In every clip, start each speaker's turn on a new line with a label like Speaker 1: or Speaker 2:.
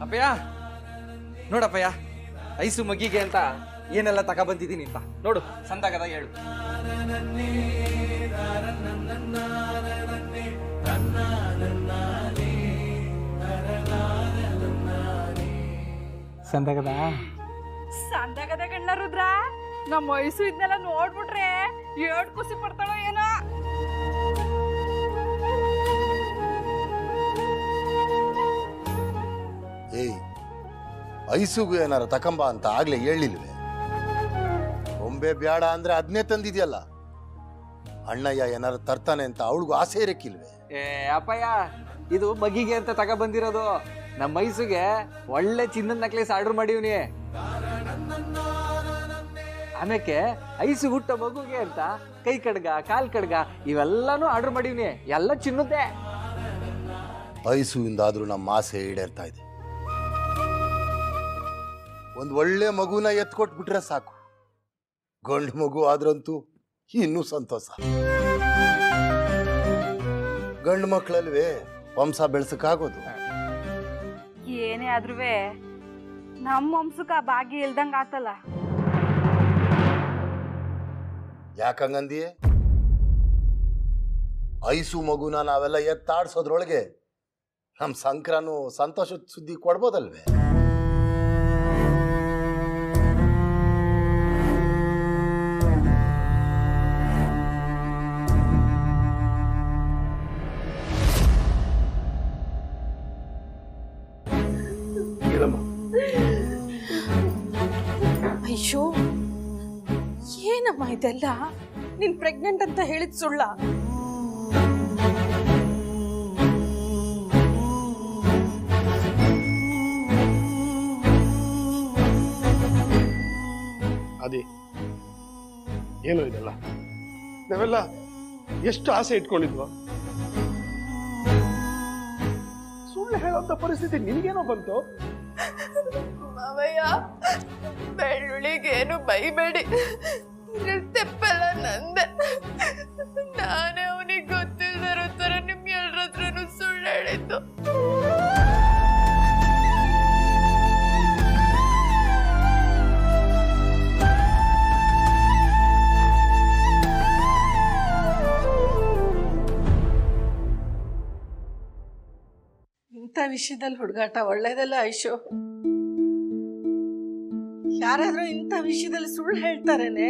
Speaker 1: ಅಪ್ಪಯ್ಯ ನೋಡಪ್ಪಯ್ಯ, ice ಮಗಿಗೆ ಅಂತ ಏನೆಲ್ಲ ತಗೊಬಂದಿದ್ದೀನಿ ಅಂತ ನೋಡು, ಸಂದಾಗದ ಹೇಳು. ಸಂದಾಗದ
Speaker 2: ಸಂದಾಗದ ಗಣ್ಣ ರುದ್ರ, ನಮ್ಮ ವಯಸ್ಸು ಇದನ್ನೆಲ್ಲ ನೋಡ್ಬಿಟ್ರೆ ಏಡ್ ಖುಷಿ ಪಡ್ತಾಳೋ ಏನೋ.
Speaker 3: ಏಯ್, ಐಸುಗೂ ಏನಾರ ತಕಂಬ ಅಂತ ಆಗ್ಲೇ ಹೇಳಿಲ್ವೇ? ಬೊಂಬೆ ಬ್ಯಾಡ ಅಂದ್ರೆ ಅದನ್ನೇ ತಂದಿದ್ಯಲ್ಲ. ಅಣ್ಣಯ್ಯ ಏನಾರ ತರ್ತಾನೆ ಅಂತ ಅವಳಿಗೂ ಆಸೆ ಇರಕ್ಕಿಲ್ವೇ?
Speaker 1: ಏ ಅಪ್ಪಯ್ಯ, ಇದು ಮಗಿಗೆ ಅಂತ ತಗೊಬಂದಿರೋದು. ನಮ್ಮ ಮೈಸೂಗೆ ಒಳ್ಳೆ ಚಿನ್ನದ ನೆಕ್ಲೆಸ್ ಆರ್ಡರ್ ಮಾಡೀವ್ನಿ. ಆಮೇಲೆ ಐಸು ಹುಟ್ಟ ಮಗುಗೆ ಅಂತ ಕೈ ಕಡ್ಗ, ಕಾಲ್ ಕಡ್ಗ ಇವೆಲ್ಲಾನು ಆರ್ಡರ್ ಮಾಡೀವ್ನಿ. ಎಲ್ಲ ಚಿನ್ನದ್ದೇ.
Speaker 3: ಐಸುವಿಂದಾದ್ರೂ ನಮ್ಮ ಆಸೆ ಈಡೇರ್ತಾ ಇದೆ. ಒಂದು ಒಳ್ಳೆ ಮಗುನ ಎತ್ಕೊಟ್ಬಿಟ್ರೆ ಸಾಕು. ಗಂಡು ಮಗು ಆದ್ರಂತೂ ಇನ್ನೂ ಸಂತೋಷ. ಗಂಡು ಮಕ್ಕಳಲ್ವೇ ವಂಶ ಬೆಳೆಸಕ್ಕಾಗೋದು.
Speaker 2: ಏನೇ ಆದ್ರೂ ನಮ್ಮ ವಂಶಕ್ಕ ಭಾಗ್ಯ ಇಲ್ದಂಗ ಆತಲ್ಲ.
Speaker 3: ಯಾಕಂಗಂದಿಯೇ? ಐಸು ಮಗುನ ನಾವೆಲ್ಲ ಎತ್ತಾಡ್ಸೋದ್ರೊಳಗೆ ನಮ್ಮ ಸಂಕ್ರಾನು ಸಂತೋಷದ ಸುದ್ದಿ ಕೊಡ್ಬೋದಲ್ವೇ?
Speaker 4: ಅಯ್ಯೋ, ಏನಮ್ಮ ಇದೆಲ್ಲ? ನೀನ್ ಪ್ರೆಗ್ನೆಂಟ್ ಅಂತ ಹೇಳಿದ್ ಸುಳ್ಳ?
Speaker 5: ಅದೇ ಏನೋ ಇದೆಲ್ಲ, ನಾವೆಲ್ಲ ಎಷ್ಟು ಆಸೆ ಇಟ್ಕೊಂಡಿದ್ವ. ಸುಳ್ಳು ಹೇಳೋಂಥ ಪರಿಸ್ಥಿತಿ ನಿನಗೇನೋ ಬಂತು?
Speaker 4: ಮಾವಯ್ಯ, ಬೆಳ್ಳುಳ್ಳಿಗೇನು ಬೈಬೇಡಿ, ತೆಪ್ಪೆಲ್ಲ ನಂದೆ. ನಾನೇ ಅವನಿಗೆ ಗೊತ್ತಿಲ್ಲದಿರೋ ತರ ನಿಮ್ ಎಲ್ಲರ ಹತ್ರನೂ ಸುಳ್ಳು ಹೇಳಿದ್ದು. ಇಂಥ ವಿಷಯದಲ್ಲಿ ಹುಡುಗಾಟ ಒಳ್ಳೇದಲ್ಲ ಐಶು. ಯಾರಾದ್ರೂ ಇಂಥ ವಿಷಯದಲ್ಲಿ ಸುಳ್ಳು ಹೇಳ್ತಾರೇನೆ?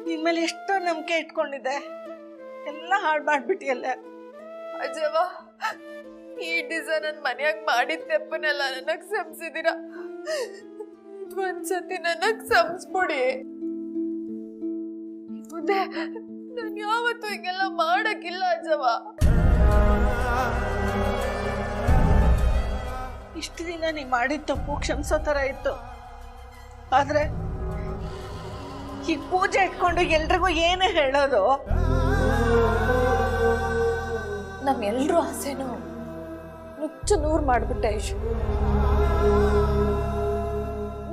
Speaker 4: ನಿನ್ಮೇಲೆ ಎಷ್ಟೋ ನಂಬಿಕೆ ಇಟ್ಕೊಂಡಿದ್ದೆ, ಎಲ್ಲ ಹಾಳು ಮಾಡ್ಬಿಟ್ಟಿಯಲ್ಲ. ಅಜವ, ಈ ಡಿಸೈನ್ ನನ್ನ ಮನ್ಯಾಗ ಮಾಡಿದ ತೆಪ್ಪನೆಲ್ಲ ನನಗ್ ಸಂಸಿದಿರ. ಒಂದ್ಸತಿ ನನಗ್ ಸಂಸ್ಬಿಡಿ. ಮುಂದೆ ನಾನು ಯಾವತ್ತೂ ಹಿಂಗೆಲ್ಲ ಮಾಡಕ್ಕಿಲ್ಲ ಅಜ್ಜವ. ಇಷ್ಟು ದಿನ ನೀ ಮಾಡಿದ ತಪ್ಪು ಕ್ಷಮಿಸೋ ತರ ಇತ್ತು. ಆದ್ರೆ ಈಗ ಪೂಜೆ ಇಟ್ಕೊಂಡು ಎಲ್ರಿಗೂ ಏನೇ ಹೇಳೋದು? ನಮ್ಮೆಲ್ರೂ ಆಸೆನೂ ನುಚ್ಚು ನೂರು ಮಾಡ್ಬಿಟ್ಟೆ ಐಶು.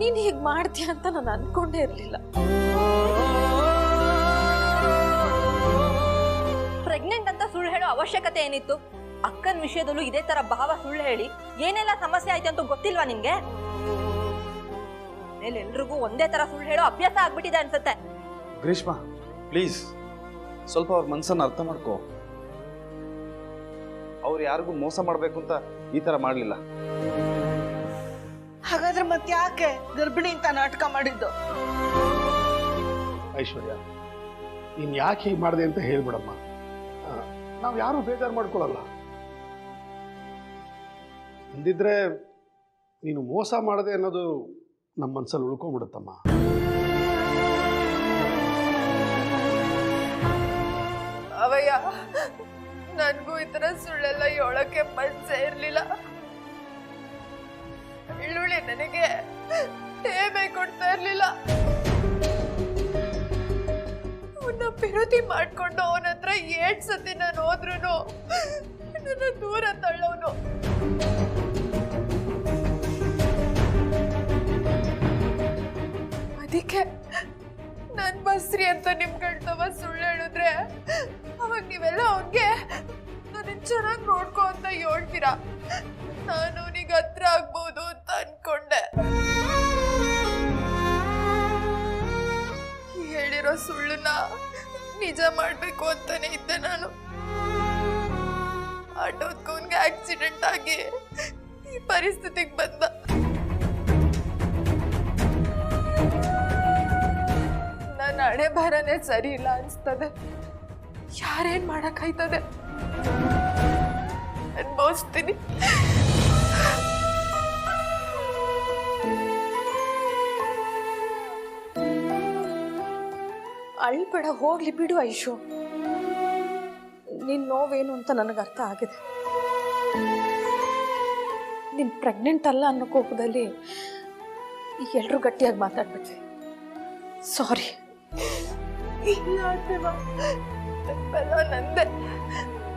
Speaker 4: ನೀನ್ ಹೀಗ್ ಮಾಡ್ತೀಯ ಅಂತ ನಾನು ಅನ್ಕೊಂಡೇ ಇರ್ಲಿಲ್ಲ.
Speaker 6: ಪ್ರೆಗ್ನೆಂಟ್ ಅಂತ ಸುಳ್ಳು ಹೇಳೋ ಅವಶ್ಯಕತೆ ಏನಿತ್ತು? ಅಕ್ಕನ ವಿಷಯದಲ್ಲೂ ಇದೇ ತರ ಭಾವ ಸುಳ್ಳು ಹೇಳಿ ಏನೆಲ್ಲ ಸಮಸ್ಯೆ ಆಯ್ತು ಅಂತ ಗೊತ್ತಿಲ್ವಾ ನಿಮ್ಗೆ? ಎಲ್ರಿಗೂ ಒಂದೇ ತರ ಸುಳ್ಳು ಹೇಳೋ ಅಭ್ಯಾಸ ಆಗ್ಬಿಟ್ಟಿದೆ ಅನ್ಸುತ್ತೆ.
Speaker 7: ಗ್ರೀಷ್ಮ, ಪ್ಲೀಸ್ ಸ್ವಲ್ಪ ಅವ್ರ ಮನ್ಸನ್ನ ಅರ್ಥ ಮಾಡ್ಕೋ. ಅವ್ರು ಯಾರಿಗೂ ಮೋಸ ಮಾಡ್ಬೇಕು ಅಂತ ಈ ತರ ಮಾಡ್ಲಿಲ್ಲ.
Speaker 4: ಹಾಗಾದ್ರೆ ಮತ್ತೆ ಯಾಕೆ ಗರ್ಭಿಣಿ ಅಂತ ನಾಟಕ ಮಾಡಿದ್ದು?
Speaker 5: ಐಶ್ವರ್ಯ, ನೀನ್ ಯಾಕೆ ಹೀಗೆ ಮಾಡಿದೆ ಅಂತ ಹೇಳ್ಬಿಡಮ್ಮ. ನಾವು ಯಾರು ಬೇಜಾರು ಮಾಡ್ಕೊಳ್ಳಲ್ಲ. ಅಂದಿದ್ರೆ ನೀನು ಮೋಸ ಮಾಡದೆ ಅನ್ನೋದು ನಮ್ಮ ಮನಸ್ಸಲ್ಲಿ ಉಳ್ಕೊಂಡ್ಬಿಡುತ್ತಮ್ಮ.
Speaker 4: ಅವಯ್ಯ, ನನ್ಗೂ ಈ ತರ ಸುಳ್ಳೆಲ್ಲ ಹೇಳಕ್ಕೆ ಮನ್ಸೇ ಇರ್ಲಿಲ್ಲ. ಬೆಳ್ಳುಳ್ಳಿ ನನಗೆ ಟೇಮೆ ಕೊಡ್ತಾ ಇರ್ಲಿಲ್ಲ. ಅವನ್ನ ವಿರೋಧಿ ಮಾಡ್ಕೊಂಡು ಅವನ ಹತ್ರ 8 ಸತಿ ನಾನು ಹೋದ್ರು ನನ್ನ ದೂರ ತಳ್ಳೋನು. ಅದಕ್ಕೆ ನಾನ್ ಬಸ್ರಿ ಅಂತ ನಿಮ್ ಗಂಟವ ಸುಳ್ಳು ಹೇಳಿದ್ರೆ ಅವಾಗ ನೀವೆಲ್ಲ ಅವನ್ಗೆ ನನ್ನ ಚೆನ್ನಾಗಿ ನೋಡ್ಕೊ ಅಂತ ಹೇಳ್ತೀರಾ. ನಾನು ಅವನಿಗೆ ಹತ್ರ ಆಗ್ಬೋದು ಅಂತ ಅನ್ಕೊಂಡೆ. ಹೇಳಿರೋ ಸುಳ್ಳನ್ನ ನಿಜ ಮಾಡ್ಬೇಕು ಅಂತಾನೆ ಇದ್ದೆ ನಾನು. ಆಟೋದ್ಕೊಂಡ್ಗೆ ಆಕ್ಸಿಡೆಂಟ್ ಆಗಿ ಈ ಪರಿಸ್ಥಿತಿಗೆ ಬಂದ. ನನ್ನ ಹಣೆ ಬರನೇ ಸರಿ ಇಲ್ಲ ಅನ್ಸ್ತದೆ. ಯಾರೇನ್ ಮಾಡಕ್ಕಾಯ್ತದೆ, ಅನ್ಭವಿಸ್ತೀನಿ. ಅಳ್ಬೇಡ, ಹೋಗ್ಲಿ ಬಿಡು ಐಶು. ನಿನ್ ನೋವೇನು ಅಂತ ನನಗೆ ಅರ್ಥ ಆಗಿದೆ. ನೀನ್ ಪ್ರೆಗ್ನೆಂಟ್ ಅಲ್ಲ ಅನ್ನೋ ಕೋಪದಲ್ಲಿ ಎಲ್ರೂ ಗಟ್ಟಿಯಾಗಿ ಮಾತಾಡ್ಬಿಟ್ವಿ. ಸಾರಿ. ತಪ್ಪೆಲ್ಲ ನಂದೆ.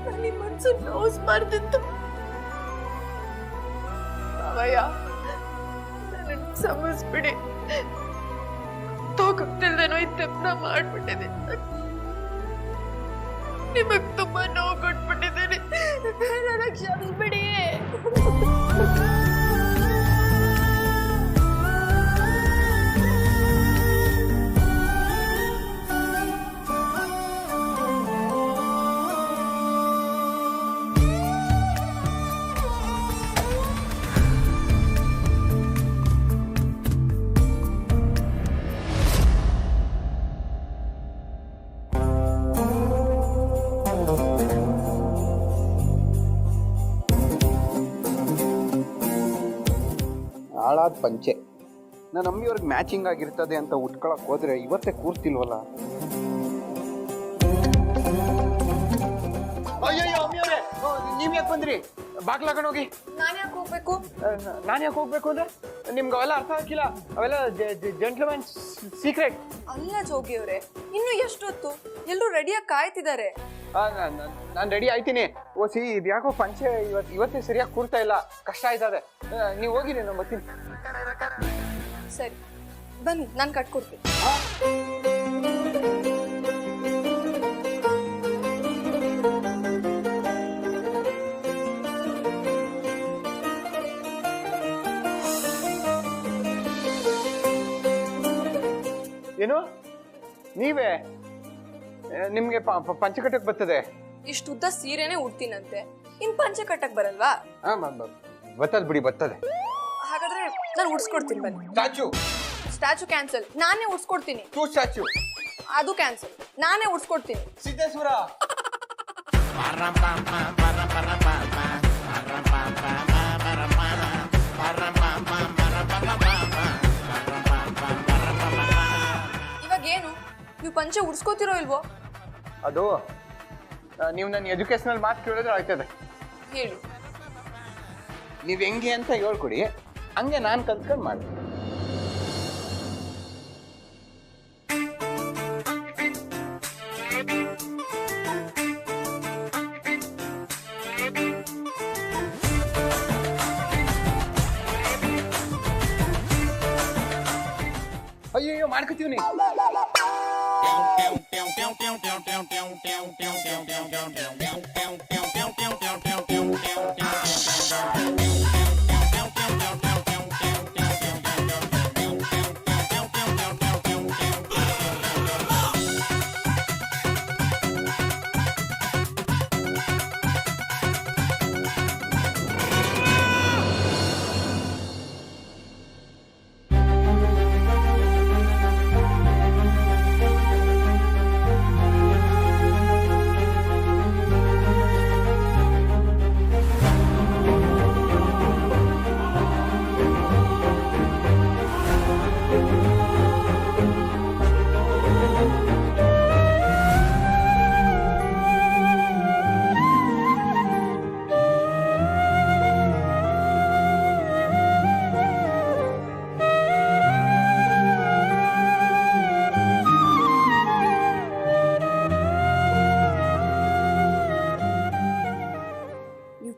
Speaker 4: ನಾನು ನಿಮ್ಮ ಮನ್ಸು ನೋಸ್ ಮಾಡ್ತಿತ್ತು. ಅವಯ್ಯ, ನನ್ನ ಕ್ಷಮಿಸ್ಬಿಡಿ. ಗೊತ್ತಿಲ್ದೇನೋ ಈ ತಪ್ಪನ್ನ ಮಾಡ್ಬಿಟ್ಟಿದೆ. ನಿಮಗ್ ತುಂಬಾ ನೋವು ಕೊಟ್ಬಿಟ್ಟಿದ್ದೀನಿ. ನನಗೆ ಕ್ಷಮಿಸ್ಬಿಡಿ.
Speaker 8: ಹಾಳಾದ ಪಂಚೆ ನನ್ನ ಅಮ್ಮಿಯವ್ರಿಗೆ ಮ್ಯಾಚಿಂಗ್ ಆಗಿರ್ತದೆ ಅಂತ ಉಟ್ಕೊಳಕ್ ಹೋದ್ರೆ ಇವತ್ತೇ ಕೂರ್ತಿಲ್ವಲ್ಲ. ಅಯ್ಯಯ್ಯೋ ಅಮ್ಮಿಯವ್ರೆ, ನೀವ್ ಯಾಕೆ ಬಂದ್ರಿ? ಬಾಗ್ಲಾಕೊಂಡು ಹೋಗಿ.
Speaker 4: ನಾನು ಯಾಕೆ ಹೋಗ್ಬೇಕು?
Speaker 8: ನಾನು ಯಾಕೆ ಹೋಗ್ಬೇಕು ಅಂದ್ರೆ ನಿಮ್ಗೆ ಅವೆಲ್ಲ ಅರ್ಥ ಆಗಿಲ್ಲ. ಅವೆಲ್ಲ ಜೆಂಟ್ಲ್ಮನ್ ಸೀಕ್ರೆಟ್.
Speaker 4: ಅಲ್ಲ ಜೋಗಿಯವ್ರೆ, ಇನ್ನು ಎಷ್ಟೊತ್ತು? ಎಲ್ಲರೂ ರೆಡಿಯಾಗಿ ಕಾಯ್ತಿದ್ದಾರೆ.
Speaker 8: ನಾನು ರೆಡಿ ಆಯ್ತೀನಿ. ಓಸಿ ಇದು ಯಾಕೋ ಪಂಚೆ ಇವತ್ತೇ ಸರಿಯಾಗಿ ಕೂರ್ತಾ ಇಲ್ಲ, ಕಷ್ಟ ಆಯ್ತದೆ. ನೀವು ಹೋಗಿರಿ, ನಾನು ಬರ್ತೀನಿ.
Speaker 4: ಸರಿ ಬನ್ನಿ, ನಾನು ಕಟ್ಕೊಡ್ತೀನಿ.
Speaker 8: ಏನು ನೀವೇ? ನಿಮ್ಗೆ ಪಂಚೆ ಕಟ್ಟಕ್ ಬರ್ತದೆ?
Speaker 4: ಇಷ್ಟುದ್ದ ಸೀರೆನೆ ಉಡ್ತೀನಂತೆ, ಇನ್ ಪಂಚೆ ಕಟ್ಟಕ್ ಬರಲ್ವಾ?
Speaker 8: ಬರ್ತದೆ ಬಿಡಿ, ಬರ್ತದೆ.
Speaker 4: ಹಾಗಾದ್ರೆ ನಾನು ಉಡ್ಸ್ಕೊಡ್ತೀನಿ ಬನ್ನಿ. ಸ್ಟ್ಯಾಚು ಕ್ಯಾನ್ಸಲ್, ನಾನೇ ಉಡ್ಸ್ಕೊಡ್ತೀನಿ.
Speaker 8: ಸ್ಟ್ಯಾಚು
Speaker 4: ಅದು ಕ್ಯಾನ್ಸಲ್, ನಾನೇ ಉಡ್ಸ್ಕೊಡ್ತೀನಿ.
Speaker 8: ಸಿದ್ದೇಶ್ವರ.
Speaker 4: ಇವಾಗ ಏನು, ನೀವು ಪಂಚೆ ಉಡ್ಸ್ಕೊತಿರೋ ಇಲ್ವೋ?
Speaker 8: ಅದು ನೀವು ನನ್ನ ಎಜುಕೇಶನಲ್ ಮಾತು ಕೇಳಿದ್ರೆ ಆಯ್ತದೆ.
Speaker 4: ಹೇಳಿ.
Speaker 8: ನೀವು ಹೆಂಗೆ ಅಂತ ಹೇಳ್ಕೊಡಿ, ಹಂಗೆ ನಾನು ಕಲ್ತ್ಕೊಂಡು ಮಾಡ್ತೀನಿ. ಅಯ್ಯೋ ಮಾಡ್ಕೊತೀವಿ.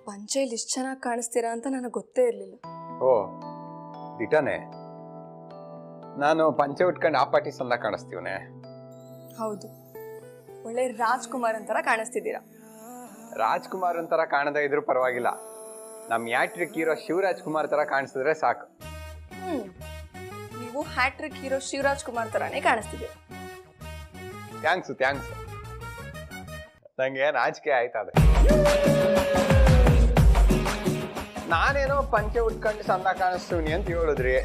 Speaker 4: ಪಂಚೆಯಲ್ಲಿ ಇಷ್ಟು ಚೆನ್ನಾಗಿ ಕಾಣಿಸ್ತೀರಾ ಅಂತ ನನಗೆ ಗೊತ್ತೇ ಇರಲಿಲ್ಲ.
Speaker 8: ಓ ದಿಟಾನೆ, ನಾನು ಪಂಚೆ ಉಟ್ಕೊಂಡು ಆ ಪಾರ್ಟಿ ಸಂದ ಕಾಣಿಸ್ತೀವನೆ.
Speaker 4: ಹೌದು, ಒಳ್ಳೆ ರಾಜ್ಕುಮಾರ್ ಅಂತರ ಕಾಣಿಸ್ತಿದ್ದೀರಾ.
Speaker 8: ರಾಜ್ಕುಮಾರ್ ಒಂಥರ ಕಾಣದೇ ಇದ್ರೂ ಪರವಾಗಿಲ್ಲ, ನಮ್ಮ ಹ್ಯಾಟ್ರಿಕ್ ಹೀರೋ ಶಿವರಾಜ್ ಕುಮಾರ್ ತರ ಕಾಣಿಸಿದ್ರೆ ಸಾಕು.
Speaker 4: ನೀವು ಹ್ಯಾಟ್ರಿಕ್ ಹೀರೋ ಶಿವರಾಜ್ ಕುಮಾರ್ ತರಾನೇ ಕಾಣಿಸ್ತಿದ್ದೀರಾ.
Speaker 8: ಥ್ಯಾಂಕ್ಸ್. ನಂಗೆ ನಾಚಿಕೆ ಆಯ್ತದೆ. ನಾನೇನೋ ಪಂಚೆ ಉಟ್ಕೊಂಡು ಸಂದ ಕಾಣಿಸ್ತೀವಿ ಅಂತ ಹೇಳಿದ್ರಿ,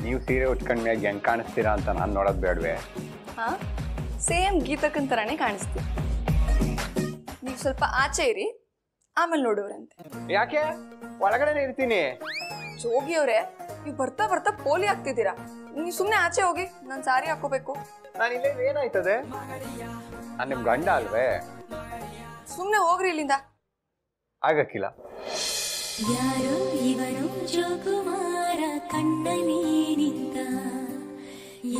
Speaker 8: ನೀವು ಸೀರೆ ಉಟ್ಕೊಂಡ್ಮ್ಯಾಗ ಹೆಂಗ್ ಕಾಣಿಸ್ತೀರಾ ಅಂತ ನಾನು ನೋಡೋದ್ ಬೇಡ್ವೆ?
Speaker 4: ಹಾ, ಸೇಮ್ ಗೀತಕ್ಕನ್ ತರಾನೇ ಕಾಣಿಸ್ತೀವಿ. ನೀವು ಸ್ವಲ್ಪ ಆಚೆ ಇರಿ, ಆಮೇಲೆ ನೋಡೋರಂತೆ.
Speaker 8: ಯಾಕೆ? ಒಳಗಡೆನೆ ಇರ್ತೀನಿ.
Speaker 4: ಜೋಗಿ ಅವ್ರೆ, ನೀವು ಬರ್ತಾ ಬರ್ತಾ ಪೋಲಿ ಆಗ್ತಿದ್ದೀರಾ. ನೀವು ಸುಮ್ಮನೆ ಆಚೆ ಹೋಗಿ, ನಾನು ಸಾರಿ ಹಾಕೋಬೇಕು.
Speaker 8: ನಾನು ಇಲ್ಲೇ ಏನಾಯ್ತದೆ? ನಾನು ನಿಮ್ ಗಂಡ ಅಲ್ವೇ?
Speaker 4: ಸುಮ್ಮನೆ ಹೋಗ್ರಿ ಇಲ್ಲಿಂದ.
Speaker 8: ಆಗಕ್ಕಿಲ್ಲ.
Speaker 9: ಯಾರೋ ಇವನು ಜೋಗುಮಾರ ಕಣ್ಣಲ್ಲಿ ನಿಂತ,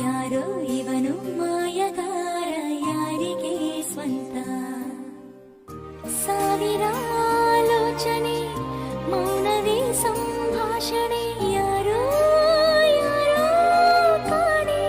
Speaker 9: ಯಾರೋ ಇವನು ಮಾಯಗಾರ ಯಾರಿಗೆ ಸ್ವಂತ, ಸಾವಿರ ಆಲೋಚನೆ ಮೌನವೇ ಸಂಭಾಷಣೆ, ಯಾರೋ ಯಾರೋ ಕಾಣೆ.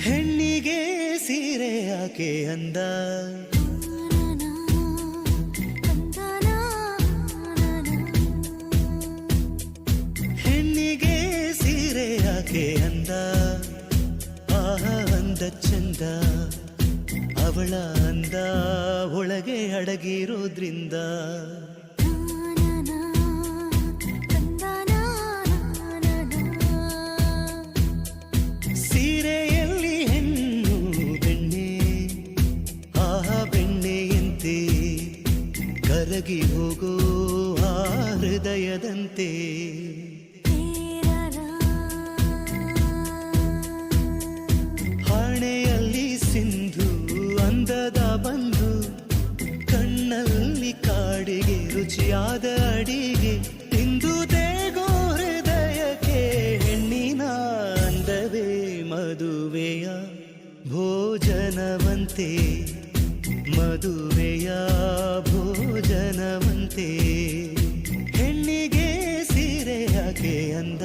Speaker 10: ಹೆಣ್ಣಿಗೆ ಸೀರೆ ಯಾಕೆ ಅಂದ, ಹೆಣ್ಣಿಗೆ ಸೀರೆ ಯಾಕೆ ಅಂದ, ಆಹ ಅಂದ ಚಂದ, ಅವಳ ಅಂದ ಒಳಗೆ ಅಡಗಿರೋದ್ರಿಂದ. ಸೀರೆಯಲ್ಲಿ ಹೆಣ್ಣು ಬೆಣ್ಣೆ, ಆಹ ಬೆಣ್ಣೆಯಂತೆ ಕರಗಿ ಹೋಗೋ ಆ ಹೃದಯದಂತೆ. ಹಣೆಯಲ್ಲಿ ಸಿಂಧು ಅಂದದ ಬಂದು, ಕಣ್ಣಲ್ಲಿ ಕಾಡಿಗೆ ರುಚಿಯಾದ ಅಡಿಗೆ, ಇಂದು ದೇಗೋ ಹೃದಯಕ್ಕೆ ಹೆಣ್ಣಿನ ಅಂದವೇ ಮದುವೆಯ ಭೋಜನವಂತೆ, ಮದುವೆಯ ಭೋಜನವಂತೆ. ಹೆಣ್ಣಿಗೆ ಸೀರೆ ಯಾಕೆ ಅಂದ,